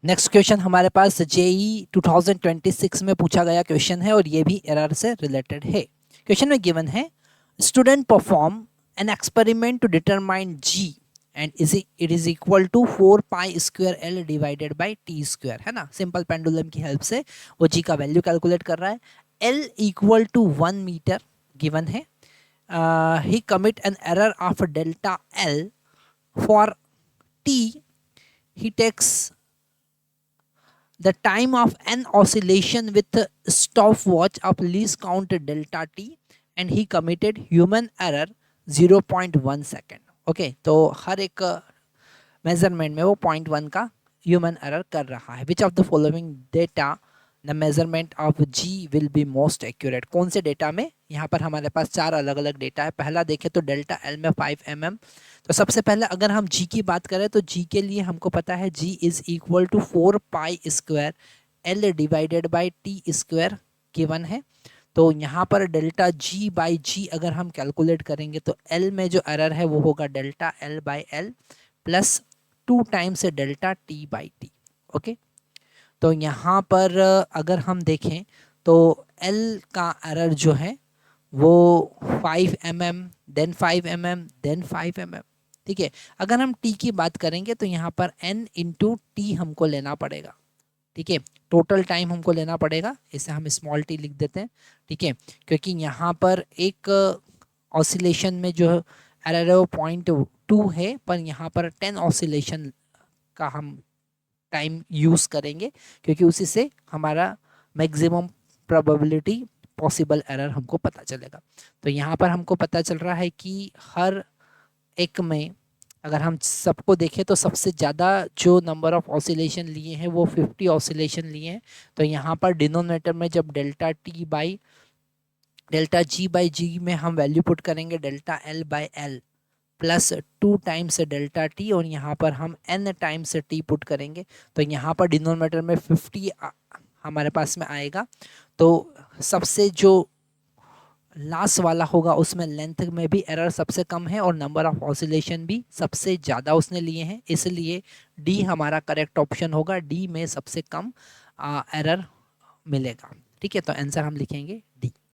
Next question हमारे पास JEE 2026 में पूछा गया क्वेश्चन है और ये भी एरर से रिलेटेड है। क्वेश्चन में गिवन है student perform an experiment to determine G and it is equal to 4 pi square L divided by T square, है ना। सिंपल पेंडुलम की हेल्प से वो जी का वैल्यू कैलकुलेट कर रहा है। L equal to 1 metre given है। He commit an error of delta L for T. He takes the time of an oscillation with a stopwatch of least count delta t and he committed human error 0.1 second। Okay, तो हर एक measurement में वो 0.1 का human error कर रहा है। Which of the following data the measurement of G will be most accurate. कौन से डेटा में, यहाँ पर हमारे पास 4 अलग अलग डेटा है। पहला देखें तो डेल्टा एल में 5 mm। तो सबसे पहले अगर हम जी की बात करें तो जी के लिए हमको पता है g is equal to 4 pi square L divided by T square given है। तो यहाँ पर डेल्टा जी बाई जी अगर हम कैलकुलेट करेंगे तो एल में जो एरर है वो होगा delta L by L plus 2 times delta T by T. Okay, तो यहाँ पर अगर हम देखें तो एल का एरर जो है वो 5 mm then 5 mm then 5 mm। ठीक है, अगर हम टी की बात करेंगे तो यहाँ पर n इंटू टी हमको लेना पड़ेगा। ठीक है, टोटल टाइम हमको लेना पड़ेगा, इसे हम स्मॉल टी लिख देते हैं। ठीक है, क्योंकि यहाँ पर एक ऑसिलेशन में जो एरर है वो 0.2 है, पर यहाँ पर 10 ऑसिलेशन का हम टाइम यूज़ करेंगे क्योंकि उसी से हमारा मैक्सिमम प्रोबेबिलिटी पॉसिबल एरर हमको पता चलेगा। तो यहाँ पर हमको पता चल रहा है कि हर एक में अगर हम सबको देखें तो सबसे ज़्यादा जो नंबर ऑफ ऑसिलेशन लिए हैं वो 50 ऑसिलेशन लिए हैं। तो यहाँ पर डिनोमिनेटर में जब डेल्टा जी बाई जी में हम वैल्यू पुट करेंगे delta L by L plus 2 times delta T और यहाँ पर हम n टाइम्स टी पुट करेंगे तो यहाँ पर डिनोमिनेटर में 50 हमारे पास में आएगा। तो सबसे जो लास्ट वाला होगा उसमें लेंथ में भी एरर सबसे कम है और नंबर ऑफ ऑसिलेशन भी सबसे ज़्यादा उसने लिए हैं, इसलिए डी हमारा करेक्ट ऑप्शन होगा। डी में सबसे कम एरर मिलेगा। ठीक है, तो आंसर हम लिखेंगे डी।